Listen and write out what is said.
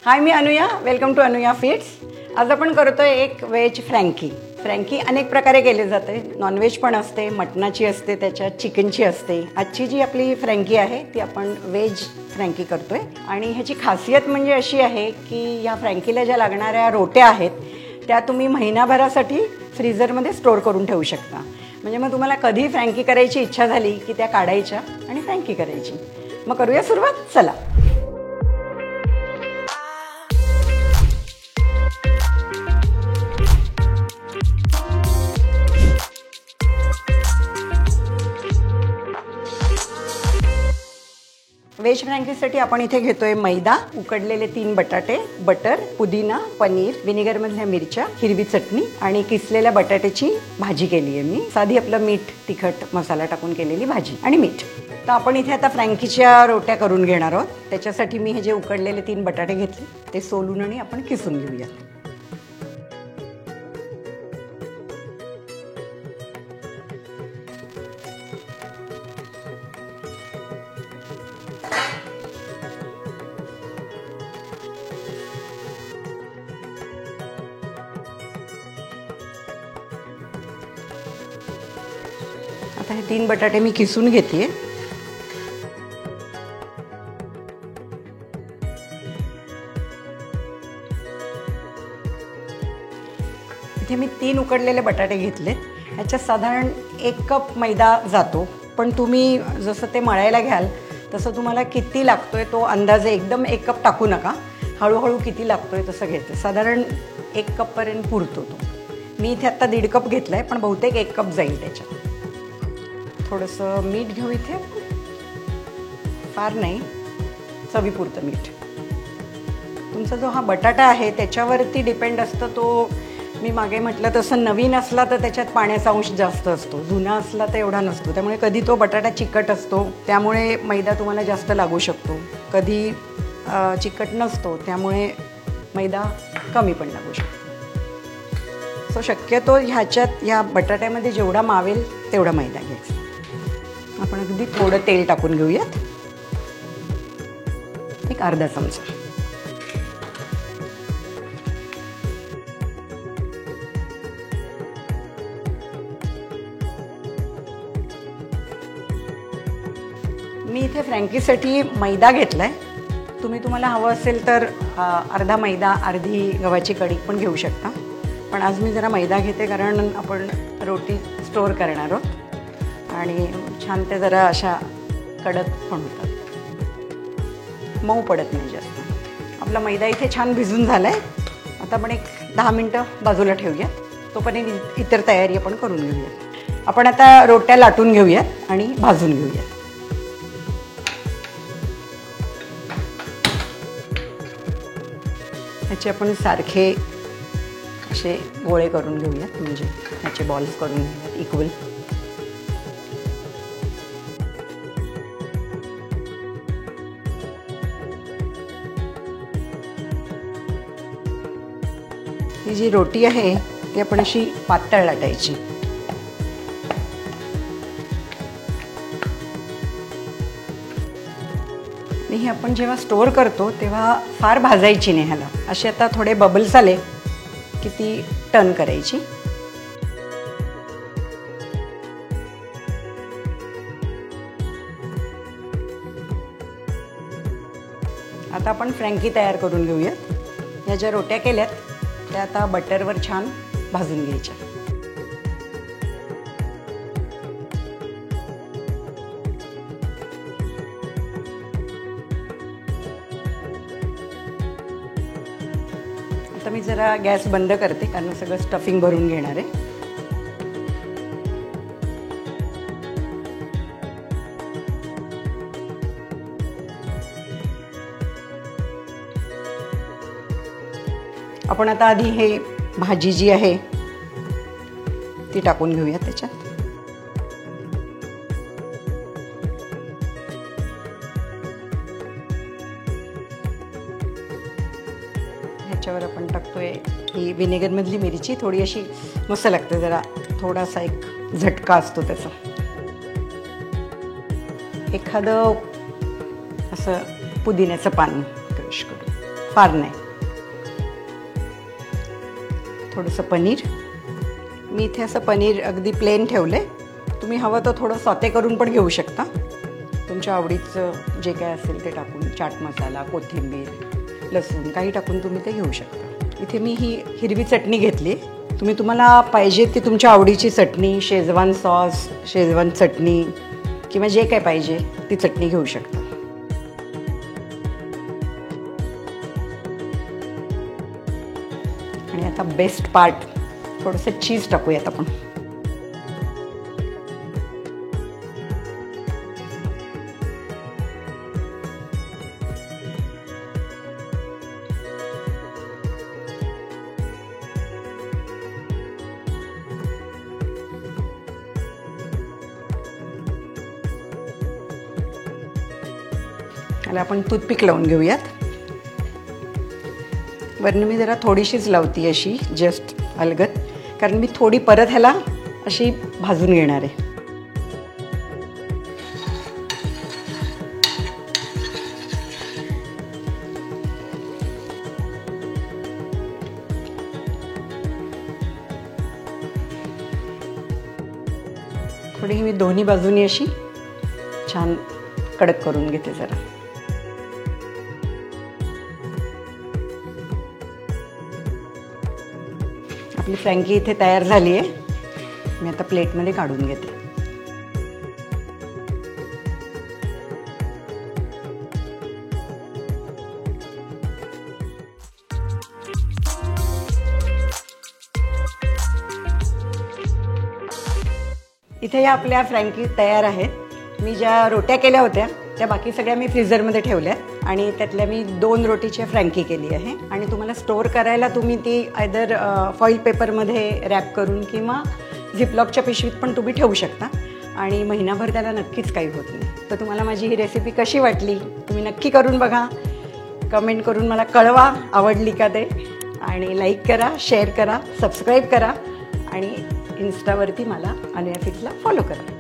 हाय, मी Anuya. Welcome to Anuya feeds. आज आपण करतोय एक व्हेज फ्रँकी. फ्रँकी अनेक प्रकारे केले जाते. नॉनव्हेज पण असते, मटणाची असते, त्याच्यात चिकनची असते. आजची जी आपली फ्रँकी आहे ती आपण व्हेज फ्रँकी करतोय. आणि ह्याची खासियत म्हणजे अशी आहे की ह्या फ्रँकीला ज्या लागणाऱ्या रोट्या आहेत त्या तुम्ही महिनाभरासाठी फ्रीझरमध्ये स्टोअर करून ठेवू शकता. म्हणजे मग तुम्हाला कधी फ्रँकी करायची इच्छा झाली की त्या काढायच्या आणि फ्रँकी करायची. मग करूया सुरुवात. चला. व्हेज फ्रँकीसाठी आपण इथे घेतोय मैदा, उकडलेले 3 बटाटे, बटर, पुदिना, पनीर, विनेगरमधल्या मिरच्या, हिरवी चटणी आणि किसलेल्या बटाट्याची भाजी केली आहे मी. साधी आपलं मीठ, तिखट मसाला टाकून केलेली भाजी आणि मीठ. तर आपण इथे आता फ्रँकीच्या रोट्या करून घेणार आहोत. त्याच्यासाठी मी हे जे उकडलेले 3 बटाटे घेतले ते सोलून आणि आपण किसून घेऊया. आता हे 3 बटाटे मी किसून घेते. इथे मी 3 उकडलेले बटाटे घेतले. ह्याच्यात साधारण 1 कप मैदा जातो. पण तुम्ही जसं ते मळायला घ्याल तसं तुम्हाला किती लागतोय तो अंदाजे एकदम 1 कप टाकू नका. हळूहळू किती लागतोय तसं घ्यायचं. साधारण 1 कपपर्यंत पुरतो तो. मी इथे आत्ता 1.5 कप घेतला आहे, पण बहुतेक 1 कप जाईल त्याच्यात. थोडंसं मीठ घेऊ इथे. फार नाही, चवीपुरतं मीठ. तुमचा जो हा बटाटा आहे त्याच्यावरती डिपेंड असतं. तो मी मागे म्हटलं तसं नवीन असला तर त्याच्यात पाण्याचा अंश जास्त असतो, जुना असला तर एवढा नसतो. त्यामुळे कधी तो बटाटा चिकट असतो त्यामुळे मैदा तुम्हाला जास्त लागू शकतो, कधी चिकट नसतो त्यामुळे मैदा कमी पण लागू शकतो. सो शक्यतो ह्या बटाट्यामध्ये जेवढा मावेल तेवढा मैदा घ्यायचा. आपण अगदी थोडं तेल टाकून घेऊयात. एक अर्धा चमचा. मी इथे फ्रँकीसाठी मैदा घेतलाय. तुम्हाला हवं असेल तर अर्धा मैदा अर्धी गव्हाची कणिक पण घेऊ शकता. पण आज मी जरा मैदा घेते कारण आपण रोटी स्टोअर करणार आहोत आणि छान ते जरा अशा कडक पण होतात, मऊ पडत नाही जास्त. आपला मैदा इथे छान भिजून झाला आहे. आता आपण एक 10 मिनटं बाजूला ठेवूया. तोपर्यंत इतर तयारी आपण करून घेऊया. आपण आता रोट्या लाटून घेऊयात आणि भाजून घेऊयात. ह्याचे आपण सारखे असे गोळे करून घेऊयात, म्हणजे ह्याचे बॉल्स करून घेऊयात इक्वल. ही जी रोटी आहे ती आपण अशी पातळ लाटायची. ही आपण जेव्हा स्टोअर करतो तेव्हा फार भाजायची नाही ह्याला. असे आता थोडे बबल्स आले की ती टर्न करायची. आता आपण फ्रँकी तयार करून घेऊयात. ह्या ज्या रोट्या केल्यात त्या आता बटरवर छान भाजून घ्यायच्या. आता मी जरा गॅस बंद करते कारण सगळं स्टफिंग भरून घेणार आहे. आपण आता आधी हे भाजी जी आहे ती टाकून घेऊया त्याच्यात. ह्याच्यावर आपण टाकतोय ही विनेगरमधली मिरची. थोडी अशी मस्त लागते, जरा थोडासा एक झटका असतो त्याचा. एखादं असं पुदिन्याचं पान क्रश करून फार नाही. थोडंसं पनीर, मी इथे असं पनीर अगदी प्लेन ठेवले. तुम्ही हवं तर थोडं सॉते करून पण घेऊ शकता. तुमच्या आवडीचं जे काय असेल ते टाकून, चाट मसाला, कोथिंबीर, लसूण काही टाकून तुम्ही ते घेऊ शकता. इथे मी ही हिरवी चटणी घेतली. तुम्हाला पाहिजे ती तुमच्या आवडीची चटणी, शेजवान सॉस, शेजवान चटणी किंवा जे काय पाहिजे ती चटणी घेऊ शकता. आणि आता बेस्ट पार्ट, थोडंसं चीज टाकूयात आपण. त्याला आपण टूथपिक लावून घेऊयात. वरनं मी जरा थोडीशीच लावते अशी जस्ट अलगद, कारण मी थोडी परत ह्याला अशी भाजून घेणार आहे. थोडी मी दोन्ही बाजूनी अशी छान कडक करून घेते जरा. आपली फ्रँकी इथे तयार झाली आहे. मी आता प्लेटमध्ये काढून घेते. इथे या आपल्या फ्रँकी तयार आहेत. मी ज्या रोट्या केल्या होत्या त्या बाकी सगळ्या मी फ्रीझरमध्ये ठेवल्या आणि त्यातल्या मी 2 रोटीची फ्रँकी केली आहे. आणि तुम्हाला स्टोअर करायला तुम्ही ती आयदर फॉईल पेपरमध्ये रॅप करून किंवा झिपलॉकच्या पिशवीत पण तुम्ही ठेवू शकता आणि महिनाभर त्याला नक्कीच काही होत नाही. तर तुम्हाला माझी ही रेसिपी कशी वाटली तुम्ही नक्की करून बघा. कमेंट करून मला कळवा आवडली का ते. आणि लाईक करा, शेअर करा, सबस्क्राईब करा आणि इन्स्टावरती मला अनुया फीड्सला फॉलो करा.